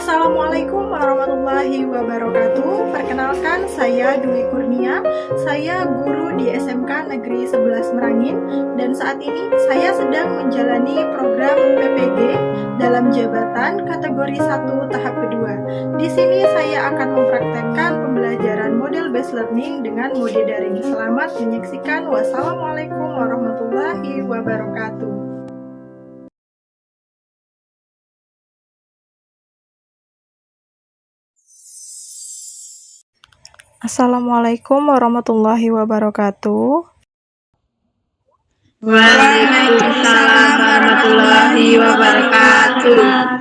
Assalamualaikum warahmatullahi wabarakatuh. Perkenalkan, saya Dwi Kurnia. Saya guru di SMK Negeri 11 Merangin dan saat ini saya sedang menjalani program PPG dalam jabatan kategori 1 tahap kedua. Di sini saya akan mempraktekkan pembelajaran model based learning dengan mode daring. Selamat menyaksikan. Wassalamualaikum warahmatullahi wabarakatuh. Assalamualaikum warahmatullahi wabarakatuh. Waalaikumsalam warahmatullahi wabarakatuh.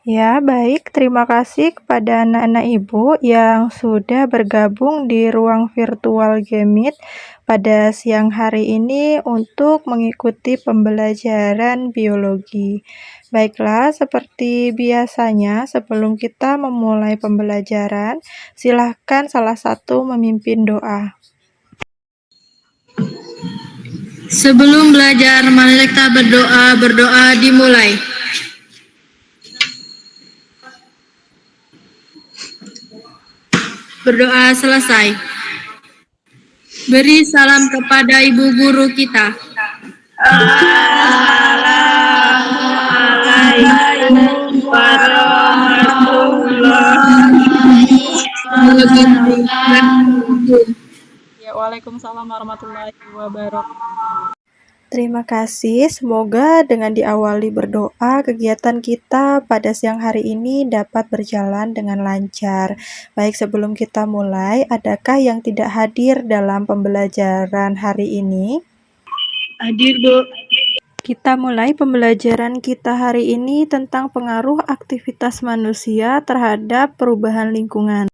Ya, baik. Terima kasih kepada anak-anak Ibu yang sudah bergabung di ruang virtual Gemit pada siang hari ini untuk mengikuti pembelajaran biologi. Baiklah, seperti biasanya sebelum kita memulai pembelajaran, silahkan salah satu memimpin doa. Sebelum belajar, mari kita berdoa dimulai. Berdoa selesai. Beri salam kepada ibu guru kita. Assalamualaikum warahmatullahi wabarakatuh. Ya, waalaikumsalam warahmatullahi wabarakatuh. Terima kasih, semoga dengan diawali berdoa, kegiatan kita pada siang hari ini dapat berjalan dengan lancar. Baik, sebelum kita mulai, adakah yang tidak hadir dalam pembelajaran hari ini? Hadir, Bu. Kita mulai pembelajaran kita hari ini tentang pengaruh aktivitas manusia terhadap perubahan lingkungan.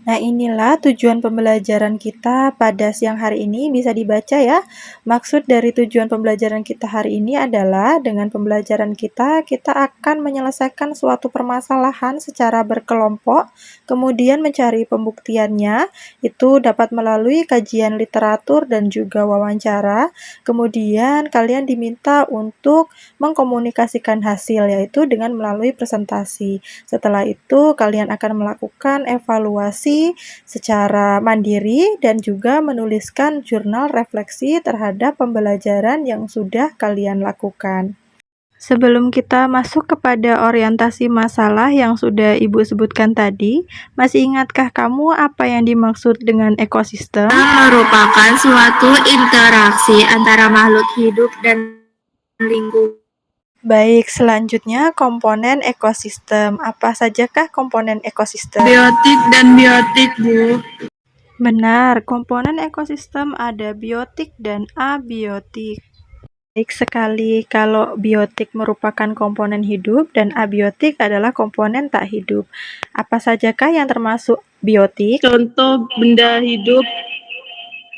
Nah, inilah tujuan pembelajaran kita pada siang hari ini, bisa dibaca ya. Maksud dari tujuan pembelajaran kita hari ini adalah dengan pembelajaran kita akan menyelesaikan suatu permasalahan secara berkelompok, kemudian mencari pembuktiannya, itu dapat melalui kajian literatur dan juga wawancara. Kemudian kalian diminta untuk mengkomunikasikan hasil, yaitu dengan melalui presentasi. Setelah itu, kalian akan melakukan evaluasi secara mandiri dan juga menuliskan jurnal refleksi terhadap pembelajaran yang sudah kalian lakukan. Sebelum kita masuk kepada orientasi masalah yang sudah Ibu sebutkan tadi, masih ingatkah kamu apa yang dimaksud dengan ekosistem? Merupakan suatu interaksi antara makhluk hidup dan lingkungan. Baik, selanjutnya komponen ekosistem. Apa sajakah komponen ekosistem? Biotik dan biotik, Bu. Benar, komponen ekosistem ada biotik dan abiotik. Baik sekali, kalau biotik merupakan komponen hidup dan abiotik adalah komponen tak hidup. Apa sajakah yang termasuk biotik? Contoh benda hidup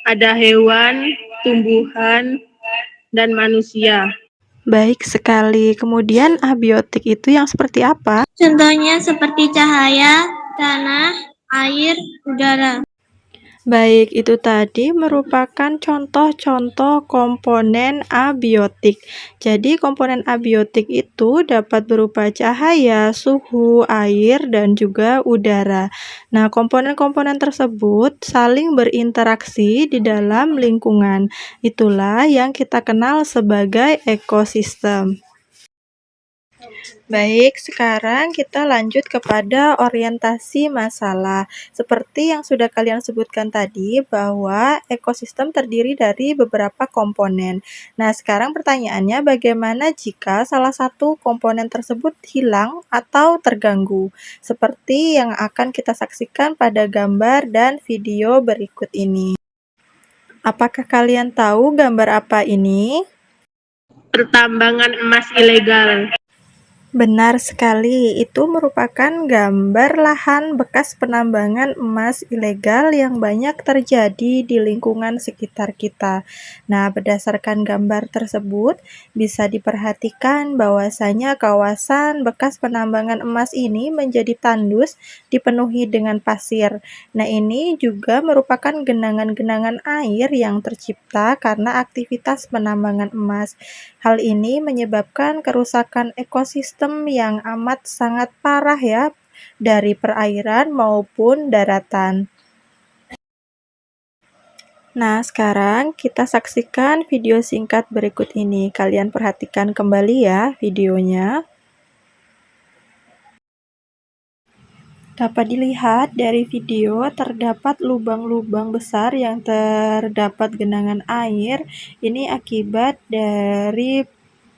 ada hewan, tumbuhan, dan manusia. Baik sekali, kemudian abiotik itu yang seperti apa? Contohnya seperti cahaya, tanah, air, udara. Baik, itu tadi merupakan contoh-contoh komponen abiotik. Jadi, komponen abiotik itu dapat berupa cahaya, suhu, air, dan juga udara. Nah, komponen-komponen tersebut saling berinteraksi di dalam lingkungan. Itulah yang kita kenal sebagai ekosistem. Baik, sekarang kita lanjut kepada orientasi masalah. Seperti yang sudah kalian sebutkan tadi, bahwa ekosistem terdiri dari beberapa komponen. Nah, sekarang pertanyaannya bagaimana jika salah satu komponen tersebut hilang atau terganggu? Seperti yang akan kita saksikan pada gambar dan video berikut ini. Apakah kalian tahu gambar apa ini? Pertambangan emas ilegal. Benar sekali, itu merupakan gambar lahan bekas penambangan emas ilegal yang banyak terjadi di lingkungan sekitar kita. Nah, berdasarkan gambar tersebut, bisa diperhatikan bahwasanya kawasan bekas penambangan emas ini menjadi tandus, dipenuhi dengan pasir. Nah, ini juga merupakan genangan-genangan air yang tercipta karena aktivitas penambangan emas. Hal ini menyebabkan kerusakan ekosistem yang amat sangat parah ya. dari perairan maupun daratan. Nah, sekarang kita saksikan video singkat berikut ini. Kalian perhatikan kembali ya videonya. Dapat dilihat dari video terdapat lubang-lubang besar yang terdapat genangan air. Ini akibat dari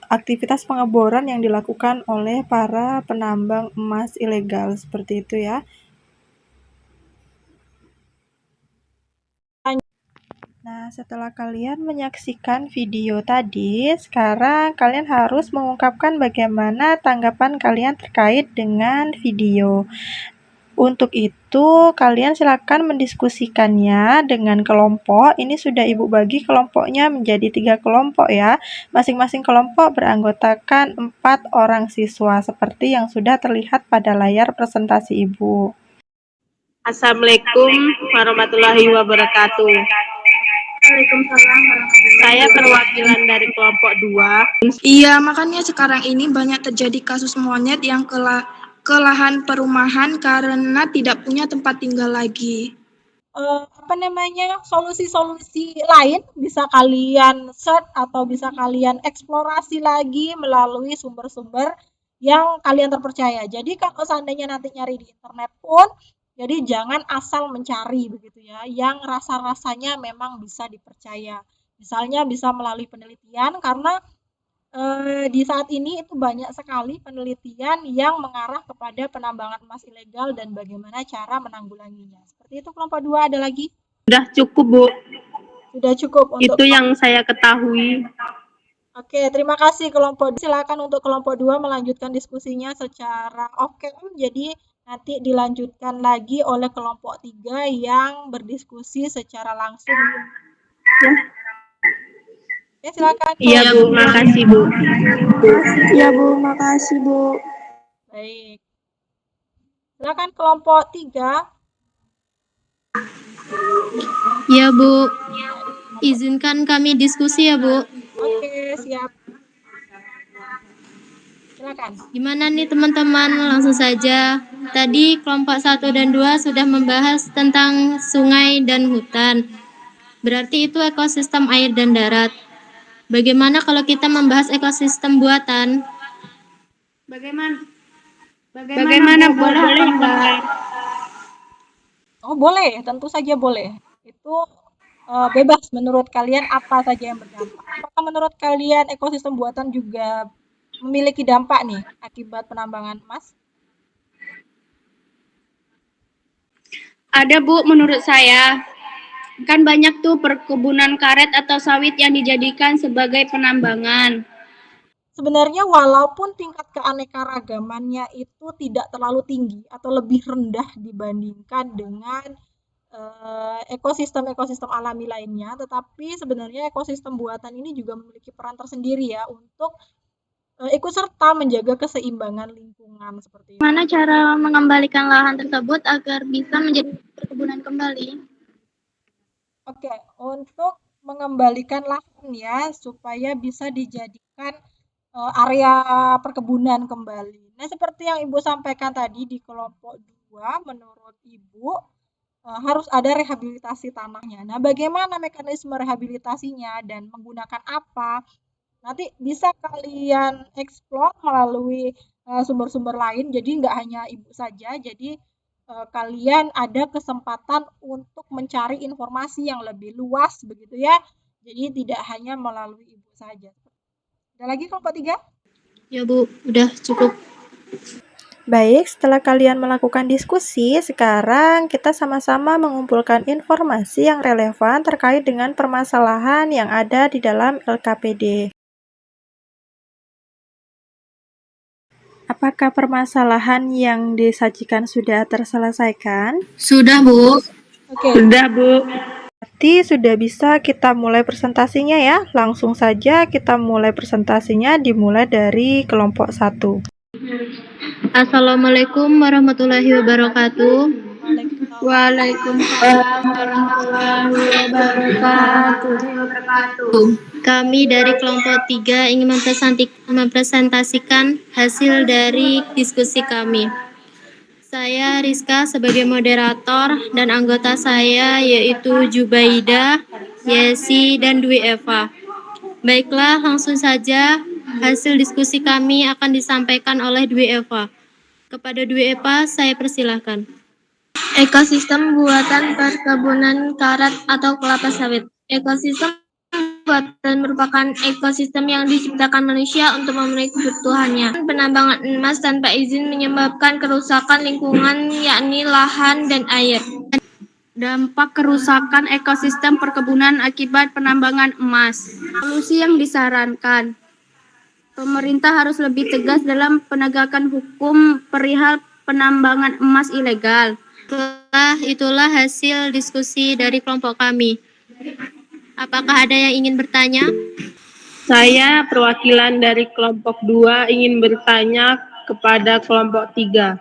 aktivitas pengeboran yang dilakukan oleh para penambang emas ilegal, seperti itu ya. Nah, setelah kalian menyaksikan video tadi, sekarang kalian harus mengungkapkan bagaimana tanggapan kalian terkait dengan video. Untuk itu, kalian silakan mendiskusikannya dengan kelompok. Ini sudah Ibu bagi kelompoknya menjadi 3 kelompok ya. Masing-masing kelompok beranggotakan 4 orang siswa, seperti yang sudah terlihat pada layar presentasi Ibu. Assalamualaikum warahmatullahi wabarakatuh. Saya perwakilan dari kelompok 2. Iya, makanya sekarang ini banyak terjadi kasus monyet yang ke lahan perumahan karena tidak punya tempat tinggal lagi. Solusi-solusi lain bisa kalian search atau bisa kalian eksplorasi lagi melalui sumber-sumber yang kalian terpercaya. Jadi kalau seandainya nanti nyari di internet pun, jadi jangan asal mencari begitu ya, yang rasa-rasanya memang bisa dipercaya. Misalnya bisa melalui penelitian, karena di saat ini itu banyak sekali penelitian yang mengarah kepada penambangan emas ilegal dan bagaimana cara menanggulanginya. Seperti itu kelompok 2, ada lagi? Sudah cukup, Bu. Sudah cukup untuk Itu yang saya ketahui. Oke, terima kasih kelompok 2. Silakan untuk kelompok 2 melanjutkan diskusinya secara off-cam. Jadi nanti dilanjutkan lagi oleh kelompok 3 yang berdiskusi secara langsung. Oke, silakan. Iya, Bu. Makasih, Bu. Iya, Bu. Makasih, Bu. Baik. Silakan kelompok 3. Ya, Bu. Izinkan kami diskusi ya, Bu. Oke, siap. Silakan. Gimana nih teman-teman? Langsung saja. Tadi kelompok 1 dan 2 sudah membahas tentang sungai dan hutan. Berarti itu ekosistem air dan darat. Bagaimana kalau kita membahas ekosistem buatan? Bagaimana Bu? Boleh enggak? Oh, boleh, tentu saja boleh. Itu bebas menurut kalian apa saja yang berdampak. Apakah menurut kalian ekosistem buatan juga memiliki dampak nih akibat penambangan emas? Ada, Bu, menurut saya. Kan banyak tuh perkebunan karet atau sawit yang dijadikan sebagai penambangan. Sebenarnya walaupun tingkat keanekaragamannya itu tidak terlalu tinggi atau lebih rendah dibandingkan dengan ekosistem-ekosistem alami lainnya, tetapi sebenarnya ekosistem buatan ini juga memiliki peran tersendiri ya untuk ikut serta menjaga keseimbangan lingkungan seperti itu. Bagaimana cara mengembalikan lahan tersebut agar bisa menjadi perkebunan kembali? Oke, untuk mengembalikan lahan ya supaya bisa dijadikan area perkebunan kembali. Nah, seperti yang Ibu sampaikan tadi di kelompok 2, menurut Ibu harus ada rehabilitasi tanahnya. Nah, bagaimana mekanisme rehabilitasinya dan menggunakan apa? Nanti bisa kalian eksplor melalui sumber-sumber lain. Jadi nggak hanya Ibu saja. Jadi kalian ada kesempatan untuk mencari informasi yang lebih luas begitu ya. Jadi tidak hanya melalui Ibu saja. Ada lagi kelompok 3? Ya, Bu, udah cukup. Baik, setelah kalian melakukan diskusi, sekarang kita sama-sama mengumpulkan informasi yang relevan terkait dengan permasalahan yang ada di dalam LKPD. Apakah permasalahan yang disajikan sudah terselesaikan? Sudah, Bu. Oke. Sudah, Bu. Berarti sudah bisa kita mulai presentasinya ya. Langsung saja kita mulai presentasinya, dimulai dari kelompok 1. Assalamualaikum warahmatullahi wabarakatuh. Waalaikumsalam warahmatullahi wabarakatuh. Kami dari kelompok 3 ingin mempresentasikan hasil dari diskusi kami. Saya Rizka sebagai moderator dan anggota saya yaitu Jubaida, Yesi, dan Dwi Eva. Baiklah, langsung saja hasil diskusi kami akan disampaikan oleh Dwi Eva. Kepada Dwi Eva, saya persilahkan. Ekosistem buatan perkebunan karet atau kelapa sawit. Ekosistem buatan merupakan ekosistem yang diciptakan manusia untuk memenuhi kebutuhannya. Penambangan emas tanpa izin menyebabkan kerusakan lingkungan, yakni lahan dan air. Dampak kerusakan ekosistem perkebunan akibat penambangan emas. Solusi yang disarankan. Pemerintah harus lebih tegas dalam penegakan hukum perihal penambangan emas ilegal. Itulah hasil diskusi dari kelompok kami. Apakah ada yang ingin bertanya? Saya perwakilan dari kelompok 2 ingin bertanya kepada kelompok 3.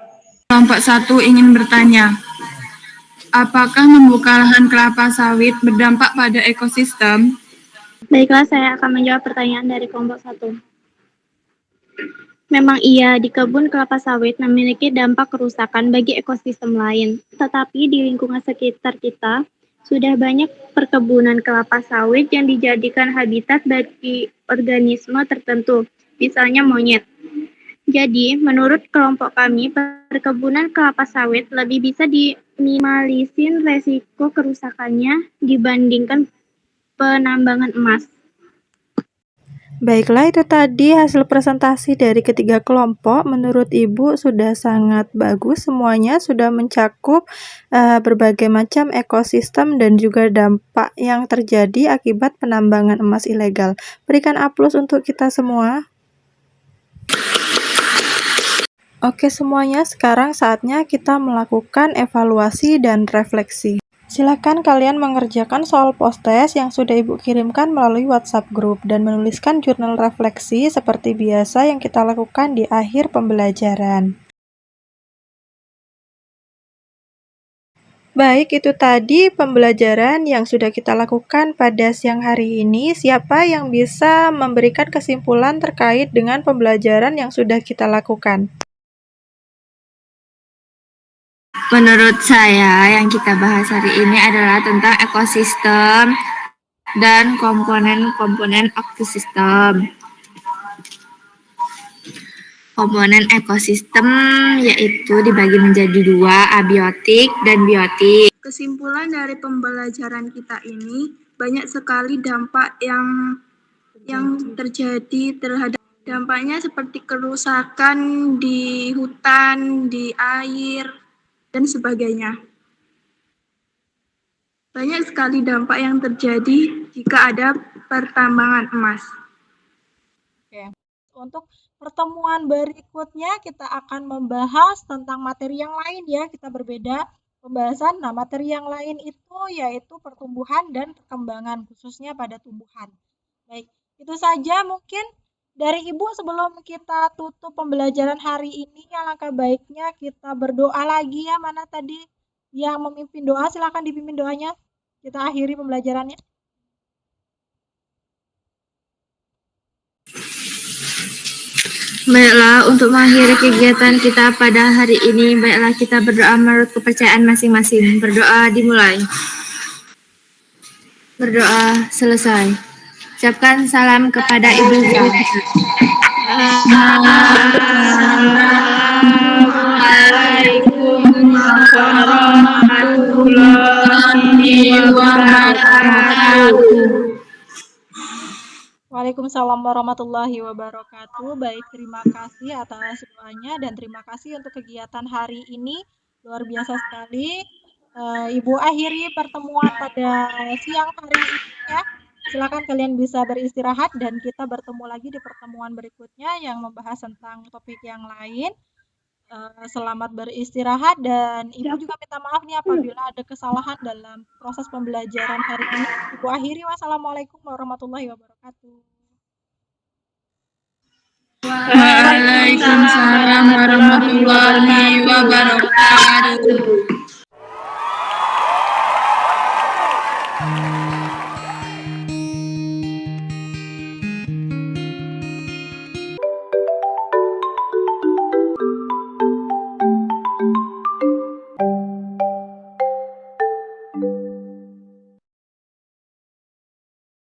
Kelompok 1 ingin bertanya, apakah membuka lahan kelapa sawit berdampak pada ekosistem? Baiklah, saya akan menjawab pertanyaan dari kelompok 1. Memang iya, di kebun kelapa sawit memiliki dampak kerusakan bagi ekosistem lain. Tetapi di lingkungan sekitar kita, sudah banyak perkebunan kelapa sawit yang dijadikan habitat bagi organisme tertentu, misalnya monyet. Jadi, menurut kelompok kami, perkebunan kelapa sawit lebih bisa diminimalisir resiko kerusakannya dibandingkan penambangan emas. Baiklah, itu tadi hasil presentasi dari ketiga kelompok. Menurut Ibu sudah sangat bagus, semuanya sudah mencakup berbagai macam ekosistem dan juga dampak yang terjadi akibat penambangan emas ilegal. Berikan aplaus untuk kita semua. Oke semuanya, sekarang saatnya kita melakukan evaluasi dan refleksi. Silakan kalian mengerjakan soal post-test yang sudah Ibu kirimkan melalui WhatsApp group dan menuliskan jurnal refleksi seperti biasa yang kita lakukan di akhir pembelajaran. Baik, itu tadi pembelajaran yang sudah kita lakukan pada siang hari ini. Siapa yang bisa memberikan kesimpulan terkait dengan pembelajaran yang sudah kita lakukan? Menurut saya, yang kita bahas hari ini adalah tentang ekosistem dan komponen-komponen ekosistem. Komponen ekosistem yaitu dibagi menjadi 2, abiotik dan biotik. Kesimpulan dari pembelajaran kita ini, banyak sekali dampak yang terjadi terhadap dampaknya seperti kerusakan di hutan, di air, dan sebagainya. Banyak sekali dampak yang terjadi jika ada pertambangan emas. Oke. Untuk pertemuan berikutnya kita akan membahas tentang materi yang lain ya, kita berbeda pembahasan. Nah, materi yang lain itu yaitu pertumbuhan dan perkembangan khususnya pada tumbuhan. Baik, itu saja mungkin dari Ibu sebelum kita tutup pembelajaran hari ini. Alangkah baiknya kita berdoa lagi ya. Mana tadi yang memimpin doa, silakan dipimpin doanya. Kita akhiri pembelajarannya. Baiklah, untuk mengakhiri kegiatan kita pada hari ini, baiklah kita berdoa menurut kepercayaan masing-masing. Berdoa dimulai. Berdoa selesai. Ucapkan salam kepada Ibu Guru. Assalamualaikum warahmatullahi wabarakatuh. Waalaikumsalam warahmatullahi wabarakatuh. Baik, terima kasih atas doanya dan terima kasih untuk kegiatan hari ini. Luar biasa sekali. Ibu akhiri pertemuan pada siang hari ini ya. Silakan kalian bisa beristirahat dan kita bertemu lagi di pertemuan berikutnya yang membahas tentang topik yang lain. Selamat beristirahat dan Ibu juga minta maaf nih apabila ada kesalahan dalam proses pembelajaran hari ini. Ibu akhiri, wassalamualaikum warahmatullahi wabarakatuh. Waalaikumsalam